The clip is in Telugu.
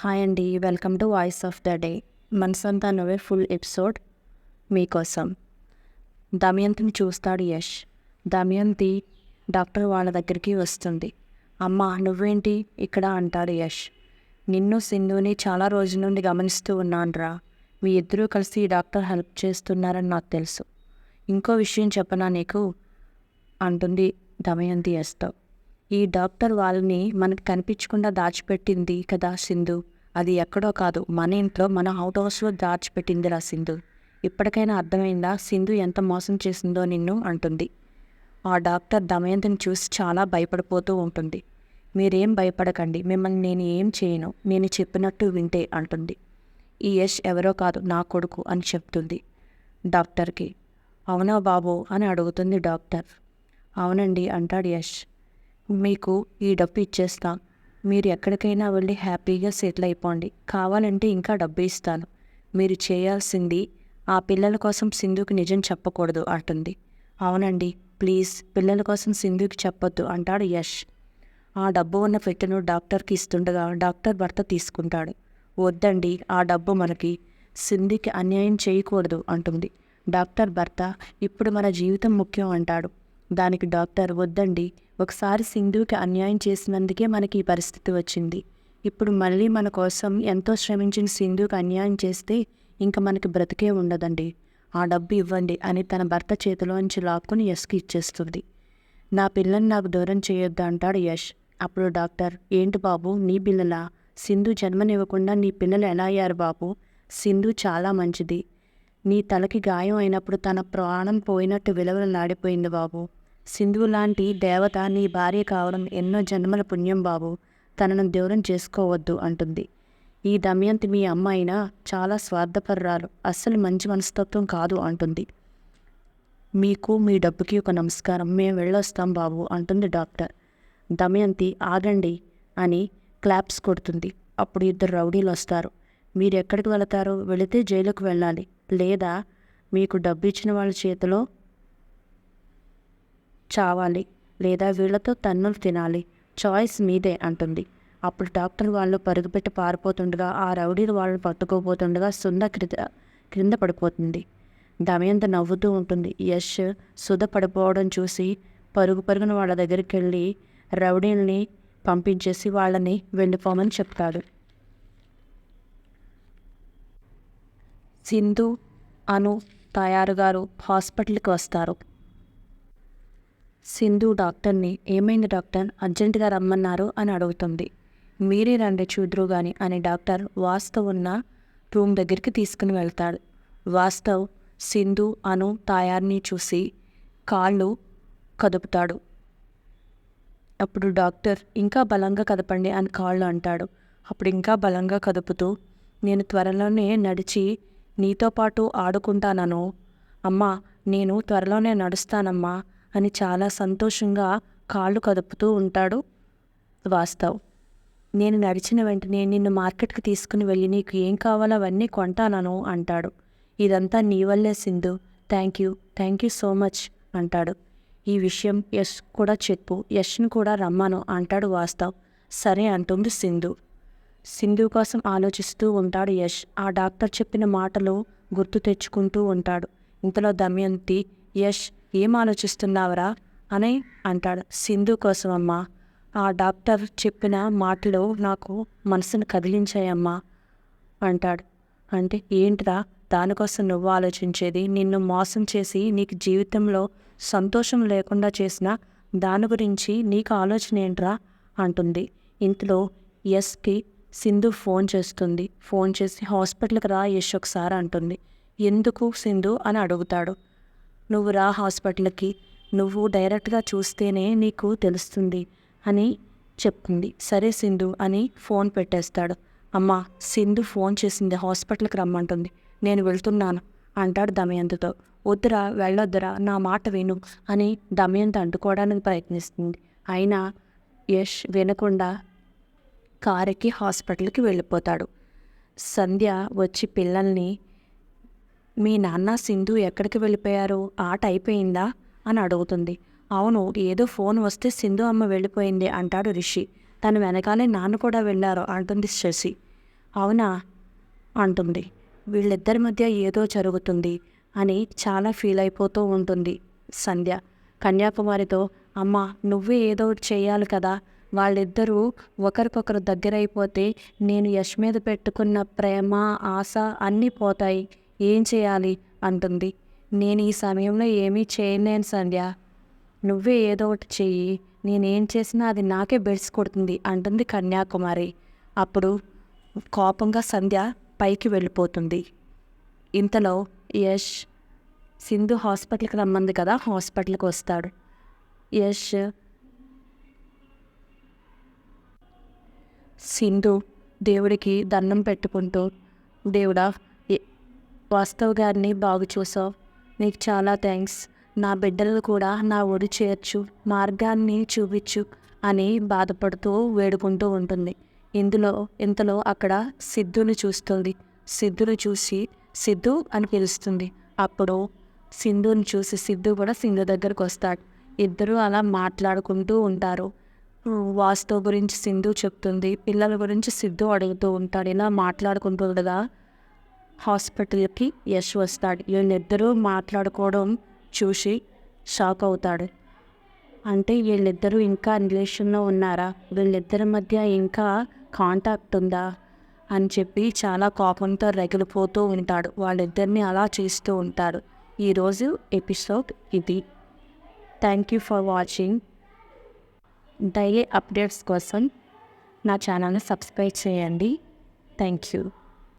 హాయ్ అండి, welcome to voice of the day. మనసంతా నువ్వే ఫుల్ ఎపిసోడ్ మీకోసం. దమయంతిని చూస్తాడు యష్. దమయంతి డాక్టర్ వాళ్ళ దగ్గరికి వస్తుంది. అమ్మ నువ్వేంటి ఇక్కడ అంటాడు యష్. నిన్ను సింధుని చాలా రోజుల నుండి గమనిస్తూ ఉన్నానురా. మీ ఇద్దరూ కలిసి డాక్టర్ హెల్ప్ చేస్తున్నారని నాకు తెలుసు. ఇంకో విషయం చెప్పనా నీకు అంటుంది దమయంతి యష్తో. ఈ డాక్టర్ వాళ్ళని మనకు కనిపించకుండా దాచిపెట్టింది కదా సింధు. అది ఎక్కడో కాదు, మన ఇంట్లో, మన హౌస్లో దాచిపెట్టిందిరా సింధు. ఇప్పటికైనా అర్థమైందా సింధు ఎంత మోసం చేసిందో నిన్ను అంటుంది. ఆ డాక్టర్ దమయంతిని చూసి చాలా భయపడిపోతూ ఉంటుంది. మీరేం భయపడకండి, మిమ్మల్ని నేను ఏం చేయను, నేను చెప్పినట్టు వింటే అంటుంది. ఈ యష్ ఎవరో కాదు, నా కొడుకు అని చెప్తుంది డాక్టర్కి. అవునా బాబు అని అడుగుతుంది డాక్టర్. అవునండి అంటాడు యష్. మీకు ఈ డబ్బు ఇచ్చేస్తాం, మీరు ఎక్కడికైనా వెళ్ళి హ్యాపీగా సెటిల్ అయిపోండి. కావాలంటే ఇంకా డబ్బు ఇస్తాను. మీరు చేయాల్సింది ఆ పిల్లల కోసం సింధుకి నిజం చెప్పకూడదు అంటుంది. అవునండి ప్లీజ్, పిల్లల కోసం సింధుకి చెప్పొద్దు అంటాడు యష్. ఆ డబ్బు ఉన్న పెట్టెను డాక్టర్కి ఇస్తుండగా డాక్టర్ భర్త తీసుకుంటాడు. వద్దండి, ఆ డబ్బు మనకి, సింధుకి అన్యాయం చేయకూడదు అంటుంది డాక్టర్ భర్త. ఇప్పుడు మన జీవితం ముఖ్యం అంటాడు. దానికి డాక్టర్ వద్దండి, ఒకసారి సింధుకి అన్యాయం చేసినందుకే మనకి ఈ పరిస్థితి వచ్చింది. ఇప్పుడు మళ్ళీ మన కోసం ఎంతో శ్రమించిన సింధుకి అన్యాయం చేస్తే ఇంకా మనకి బ్రతికే ఉండదండి. ఆ డబ్బు ఇవ్వండి అని తన భర్త చేతిలోంచి లాక్కుని యష్కి ఇచ్చేస్తుంది. నా పిల్లని నాకు దూరం చేయొద్దు అంటాడు యష్. అప్పుడు డాక్టర్, ఏంటి బాబు నీ పిల్లలా? సింధు జన్మనివ్వకుండా నీ పిల్లలు ఎలా అయ్యారు బాబు? సింధు చాలా మంచిది. నీ తలకి గాయం అయినప్పుడు తన ప్రాణం పోయినట్టు విలవిలలాడిపోయింది బాబు. సింధు లాంటి దేవత నీ భార్య కావడం ఎన్నో జన్మల పుణ్యం బాబు. తనను దూరం చేసుకోవద్దు అంటుంది. ఈ దమయంతి మీ అమ్మ అయినా చాలా స్వార్థపర్రాలు, అస్సలు మంచి మనస్తత్వం కాదు అంటుంది. మీకు మీ డబ్బుకి ఒక నమస్కారం, మేము వెళ్ళొస్తాం బాబు అంటుంది డాక్టర్. దమయంతి ఆగండి అని క్లాప్స్ కొడుతుంది. అప్పుడు ఇద్దరు రౌడీలు వస్తారు. మీరు ఎక్కడికి వెళతారు? వెళితే జైలుకు వెళ్ళాలి, లేదా మీకు డబ్బు ఇచ్చిన వాళ్ళ చేతిలో చావాలి, లేదా వీళ్లతో తన్నులు తినాలి, చాయిస్ మీదే అంటుంది. అప్పుడు డాక్టర్ వాళ్ళు పరుగుపెట్టి పారిపోతుండగా ఆ రౌడీలు వాళ్ళని పట్టుకోపోతుండగా సుధ క్రింద పడిపోతుంది. దమయంతి నవ్వుతూ ఉంటుంది. యష్ సుధ పడిపోవడం చూసి పరుగున వాళ్ళ దగ్గరికి వెళ్ళి రౌడీల్ని పంపించేసి వాళ్ళని వెళ్ళిపోమని చెప్తాడు. సింధు, అను తయారుగారు హాస్పిటల్కి వస్తారు. సింధు డాక్టర్ని, ఏమైంది డాక్టర్, అర్జెంటుగా రమ్మన్నారు అని అడుగుతుంది. మీరే రండి చూద్దురు గాని అని డాక్టర్ వాస్తవ్ ఉన్న రూమ్ దగ్గరికి తీసుకుని వెళ్తాడు. వాస్తవ్ సింధు, అను తాయార్ని చూసి కాళ్ళు కదుపుతాడు. అప్పుడు డాక్టర్, ఇంకా బలంగా కదపండి అని కాళ్ళు అంటాడు. అప్పుడు ఇంకా బలంగా కదుపుతూ, నేను త్వరలోనే నడిచి నీతో పాటు ఆడుకుంటానను అమ్మా, నేను త్వరలోనే నడుస్తానమ్మా అని చాలా సంతోషంగా కాళ్ళు కదుపుతూ ఉంటాడు వాస్తవ్. నేను నడిచిన వెంటనే నిన్ను మార్కెట్కి తీసుకుని వెళ్ళి నీకు ఏం కావాలో అవన్నీ కొంటానను అంటాడు. ఇదంతా నీ వల్లే Sindhu, thank you so much అంటాడు. ఈ విషయం యష్ కూడా చెప్పు, యష్ని కూడా రమ్మను అంటాడు వాస్తవ్. సరే అంటుంది సింధు. సింధు కోసం ఆలోచిస్తూ ఉంటాడు యష్. ఆ డాక్టర్ చెప్పిన మాటలు గుర్తు తెచ్చుకుంటూ ఉంటాడు. ఇంతలో దమయంతి, యష్ ఏం ఆలోచిస్తున్నావురా అని అంటాడు. సింధు కోసం అమ్మా, ఆ డాక్టర్ చెప్పిన మాటలు నాకు మనసును కదిలించాయమ్మా అంటాడు. అంటే ఏంట్రా దానికోసం నువ్వు ఆలోచించేది? నిన్ను మోసం చేసి నీకు జీవితంలో సంతోషం లేకుండా చేసిన దాని గురించి నీకు ఆలోచన ఏంట్రా అంటుంది. ఇంతలో యష్కి సింధు ఫోన్ చేస్తుంది. ఫోన్ చేసి హాస్పిటల్కి రా యష్ ఒకసారి అంటుంది. ఎందుకు సింధు అని అడుగుతాడు. నువ్వు రా హాస్పిటల్కి, నువ్వు డైరెక్ట్గా చూస్తేనే నీకు తెలుస్తుంది అని చెప్తుంది. సరే సింధు అని ఫోన్ పెట్టేస్తాడు. అమ్మా సింధు ఫోన్ చేసింది, హాస్పిటల్కి రమ్మంటుంది, నేను వెళ్తున్నాను అంటాడు దమయంతితో. వద్దురా, వెళ్ళొద్దురా, నా మాట విను అని దమయంతి అంటుకోవడానికి ప్రయత్నిస్తుంది. అయినా యష్ వినకుండా కారెక్కి హాస్పిటల్కి వెళ్ళిపోతాడు. సంధ్య వచ్చి పిల్లల్ని, మీ నాన్న సింధు ఎక్కడికి వెళ్ళిపోయారు, ఆట అయిపోయిందా అని అడుగుతుంది. అవును, ఏదో ఫోన్ వస్తే సింధు అమ్మ వెళ్ళిపోయింది అంటాడు రిషి. తను వెనకాలే నాన్న కూడా వెళ్ళారు అంటుంది శశి. అవునా అంటుంది. వీళ్ళిద్దరి మధ్య ఏదో జరుగుతుంది అని చాలా ఫీల్ అయిపోతూ ఉంటుంది సంధ్య. కన్యాకుమారితో, అమ్మ నువ్వే ఏదో ఒకటి చేయాలి కదా, వాళ్ళిద్దరూ ఒకరికొకరు దగ్గరైపోతే నేను యష్ మీద పెట్టుకున్న ప్రేమ, ఆశ అన్నీ పోతాయి. ఏం చేయాలి అంటుంది. నేను ఈ సమయంలో ఏమీ చేయలేను సంధ్య, నువ్వే ఏదో ఒకటి చెయ్యి, నేనేం చేసినా అది నాకే బెడిసి కొడుతుంది అంటుంది కన్యాకుమారి. అప్పుడు కోపంగా సంధ్య పైకి వెళ్ళిపోతుంది. ఇంతలో యష్ సింధు హాస్పిటల్కి రమ్మంది కదా, హాస్పిటల్కి వస్తాడు. యష్ సింధు దేవుడికి దండం పెట్టుకుంటూ, దేవుడా వాస్తవ్ గారిని బాగు చూసావు, నీకు చాలా థ్యాంక్స్, నా బిడ్డలను కూడా నా ఒడి చేర్చు, మార్గాన్ని చూపించు అని బాధపడుతూ వేడుకుంటూ ఉంటుంది. ఇంతలో అక్కడ సిద్ధుని చూస్తుంది. సిద్ధుని చూసి సిద్ధు అని పిలుస్తుంది. అప్పుడు సింధుని చూసి సిద్ధు కూడా సింధు దగ్గరకు వస్తాడు. ఇద్దరూ అలా మాట్లాడుకుంటూ ఉంటారు. వాస్తవ్ గురించి సింధు చెప్తుంది, పిల్లల గురించి సిద్ధు అడుగుతూ ఉంటాడు. ఇలా మాట్లాడుకుంటూ ఉండగా హాస్పిటల్కి యష్ వస్తాడు. వీళ్ళిద్దరూ మాట్లాడుకోవడం చూసి షాక్ అవుతాడు. అంటే వీళ్ళిద్దరూ ఇంకా రిలేషన్లో ఉన్నారా, వీళ్ళిద్దరి మధ్య ఇంకా కాంటాక్ట్ ఉందా అని చెప్పి చాలా కోపంతో రగిలిపోతూ ఉంటాడు. వాళ్ళిద్దరిని అలా చేస్తూ ఉంటాడు. ఈరోజు ఎపిసోడ్ ఇది. Thank you for watching. Daily updates కోసం నా ఛానల్ని సబ్స్క్రైబ్ చేయండి. Thank you.